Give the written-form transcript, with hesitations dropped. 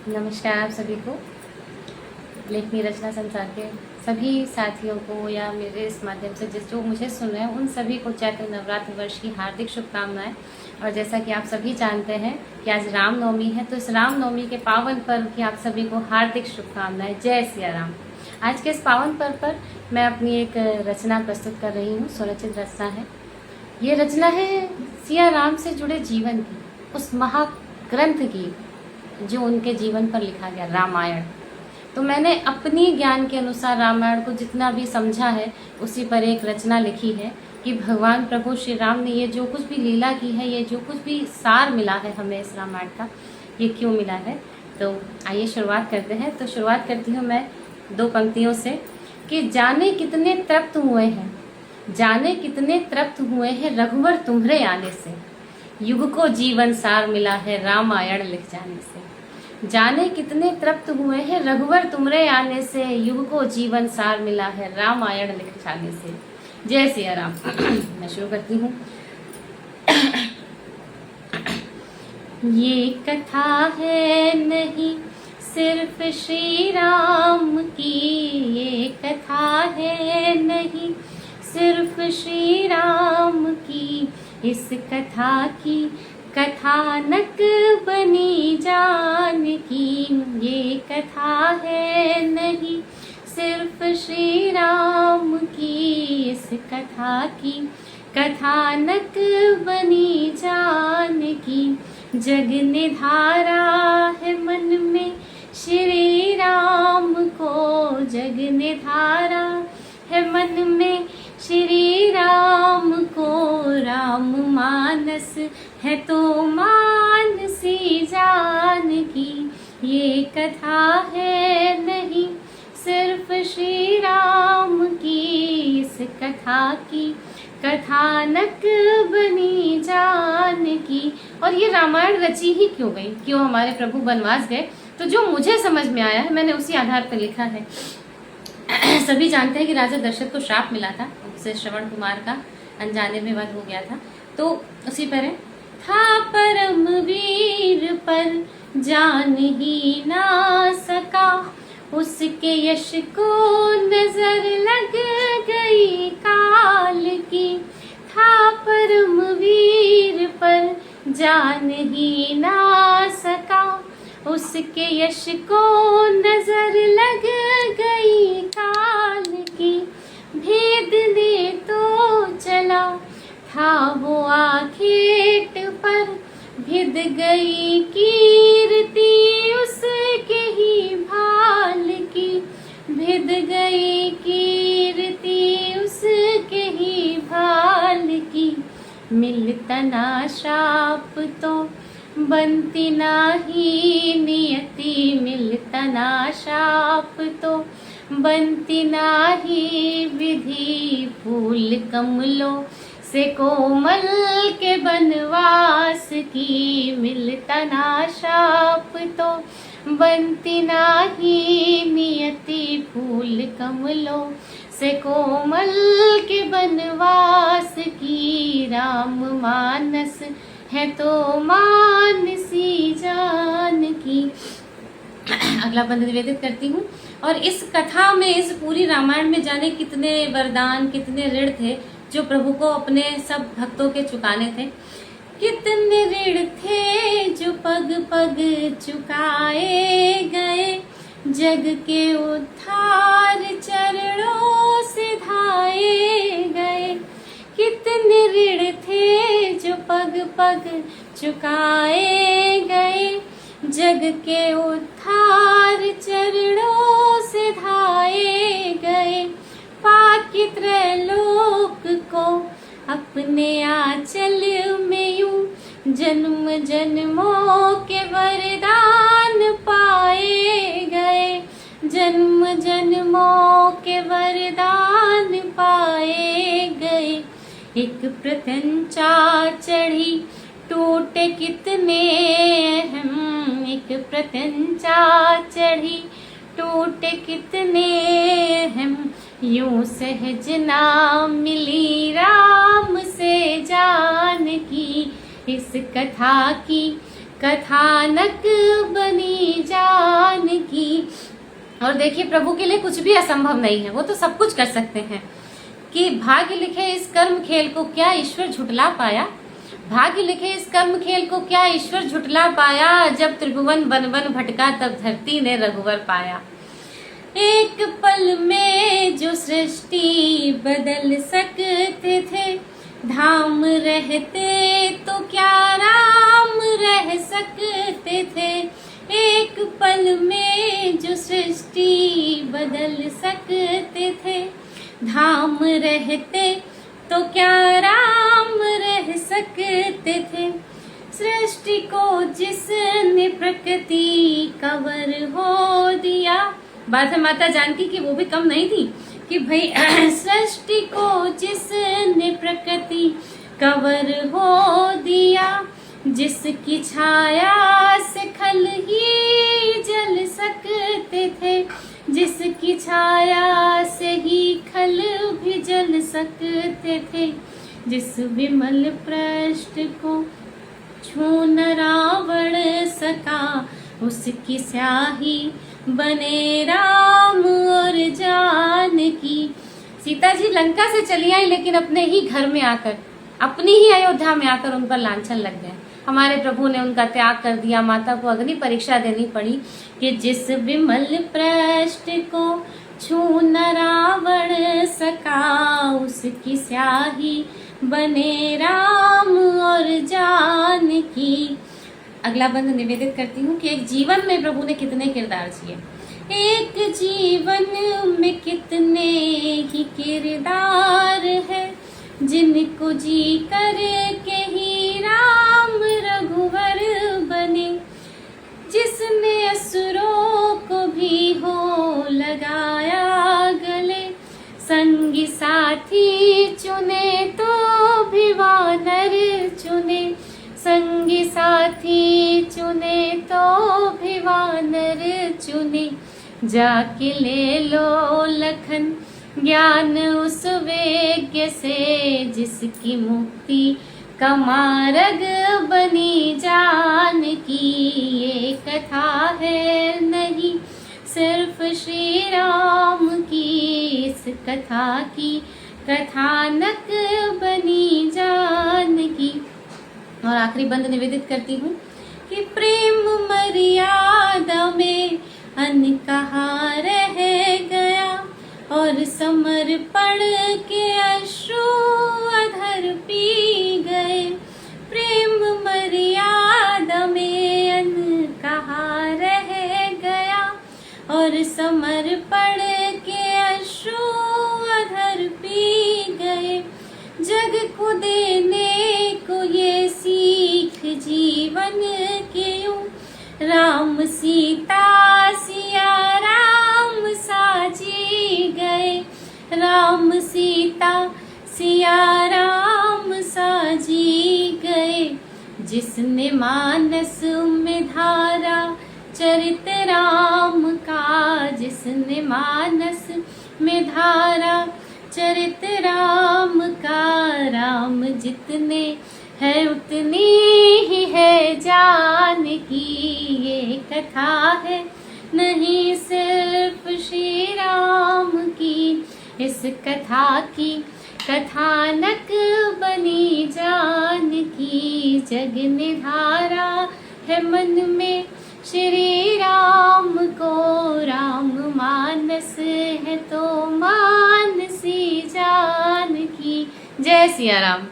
नमस्कार आप सभी को। लेखनी रचना संसार के सभी साथियों को या मेरे इस माध्यम से जो मुझे सुन रहे हैं उन सभी को चैत्र नवरात्र वर्ष की हार्दिक शुभकामनाएं। और जैसा कि आप सभी जानते हैं कि आज रामनवमी है, तो इस रामनवमी के पावन पर्व की आप सभी को हार्दिक शुभकामनाएं। जय सिया राम। आज के इस पावन पर्व पर मैं अपनी एक रचना प्रस्तुत कर रही हूँ। स्वरचित रचना है। ये रचना है सिया राम से जुड़े जीवन की, उस महाग्रंथ की जो उनके जीवन पर लिखा गया, रामायण। तो मैंने अपनी ज्ञान के अनुसार रामायण को जितना भी समझा है उसी पर एक रचना लिखी है कि भगवान प्रभु श्री राम ने ये जो कुछ भी लीला की है, ये जो कुछ भी सार मिला है हमें इस रामायण का, ये क्यों मिला है। तो आइए शुरुआत करते हैं। तो शुरुआत करती हूँ मैं 2 पंक्तियों से कि जाने कितने तृप्त हुए हैं, जाने कितने तृप्त हुए हैं रघुवर तुम्हारे आने से, युग को जीवन सार मिला है रामायण लिख जाने से। जाने कितने तृप्त हुए हैं रघुवर तुम्हारे आने से, युग को जीवन सार मिला है रामायण लिख जाने से। जय सिया राम। मैं शुरू करती हूँ। ये कथा है नहीं सिर्फ श्री राम की, ये कथा है नहीं सिर्फ श्री राम की, इस कथा की कथानक बनी जानकी। ये कथा है नहीं सिर्फ श्री राम की, इस कथा की कथानक बनी जानकी। जग ने धारा है मन में श्री राम को, जग ने धारा है मन में श्री राम को, राम मानस है तो मानसी जानकी। ये कथा है नहीं सिर्फ श्री राम की, इस कथा की कथानक बनी जानकी। और ये रामायण रची ही क्यों गई, क्यों हमारे प्रभु वनवास गए, तो जो मुझे समझ में आया है मैंने उसी आधार पर लिखा है। सभी जानते हैं कि राजा दशरथ को श्राप मिला था, उससे श्रवण कुमार का अनजाने में वध हो गया था। तो उसी पर था परम वीर पर जान ही ना सका, उसके यश को नजर लग गई काल की। था परम वीर पर जान ही ना सका, उसके यश को नजर लग गई काल की। भेद ने तो चला था वो आखेट पर, भिद गई कीर्ति उसके ही भाल की। भिद गई कीर्ति उसके ही भाल की। मिलता ना श्राप तो बनती नाही नियति, मिलता ना श्राप तो बनती नाही विधि। फूल कमलों से कोमल के बनवास की, मिलता ना श्राप तो बनती नाही नियति। फूल कमलों से कोमल के बनवास की, राम मानस है तो मानसी जानकी। अगला बंद निवेदित करती हूँ। और इस कथा में, इस पूरी रामायण में जाने कितने वरदान, कितने ऋण थे जो प्रभु को अपने सब भक्तों के चुकाने थे। कितने ऋण थे जो पग पग चुकाए गए, जग के उद्धार चरणों से धाए गए। कितने ऋण थे जो पग पग चुकाए गए, जग के उद्धार चरणों से धाए गए। पाकि त्रैलोक को अपने आंचल में यूं जन्म जन्मों के वरदान पाए गए, जन्म जन्मों के वरदान पाए गए। एक प्रत्यंचा चढ़ी टूटे कितने हम, एक प्रत्यंचा चढ़ी टूटे कितने हम। यूं सहज ना मिली राम से जानकी, इस कथा की कथानक बनी जा और देखिए प्रभु के लिए कुछ भी असंभव नहीं है, वो तो सब कुछ कर सकते हैं। कि भाग्य लिखे इस कर्म खेल को क्या ईश्वर झुटला पाया, भाग्य लिखे इस कर्म खेल को क्या ईश्वर झुटला पाया, जब त्रिभुवन बन बन भटका तब धरती ने रघुवर पाया। एक पल में जो सृष्टि बदल सकते थे, धाम रहते तो क्या राम रह सकते थे। एक पल में जो सृष्टि बदल सकते थे, धाम रहते तो क्या राम रह सकते थे। सृष्टि को जिसने प्रकृति का वर हो दिया, बात है माता जानकी की वो भी कम नहीं थी कि भाई सृष्टि को जिसने प्रकृति का वर हो दिया, जिसकी छाया से खल ही जल सकते थे, जिसकी छाया से ही खल भी जल सकते थे। जिस विमल पृष्ठ को छू न रावण सका, उसकी स्याही बने राम और जानकी। सीता जी लंका से चली आई, लेकिन अपने ही घर में आकर, अपनी ही अयोध्या में आकर उन पर लांछन लग गए। हमारे प्रभु ने उनका त्याग कर दिया, माता को अग्नि परीक्षा देनी पड़ी कि जिस विमल पृष्ठ को छू न रावण सका, उसकी स्याही बने राम और जानकी। अगला बंद निवेदित करती हूँ कि एक जीवन में प्रभु ने कितने किरदार जिए, एक जीवन में कितने ही किरदार है, जिनको जी कर के ही राम रघुवर बने। जिसने असुरों को भी हो लगाया गले, संगी साथी चुने तो भी वानर चुने, संगी साथी चुने तो भी वानर चुने। जाके ले लो लखन ज्ञान उस वेज्ञ से, जिसकी मुक्ति का मार्ग बनी जानकी। ये कथा है नहीं सिर्फ श्री राम की, इस कथा की कथानक बनी जानकी। और आखिरी बंद निवेदित करती हूँ कि प्रेम मर्यादा में अनकहा रह गया, और समर्पण के अश्रु अधर पी गए। प्रेम मर्यादा में अनकहा रह गया, और समर्पण के अश्रु अधर पी गए। जग को देने को ये सीख जीवन के यूं, राम सीता सिया राम साजी गए, राम सीता सिया राम साजी गए। जिसने मानस में धारा चरित राम का, जिसने मानस में धारा चरित राम का, राम जितने है उतनी ही है जानकी। ये कथा है नहीं सिर्फ श्री राम की, इस कथा की कथानक बनी जानकी। जग ने धारा है मन में श्री राम को, राम मानस है तो मानसी जानकी। जय सिया राम।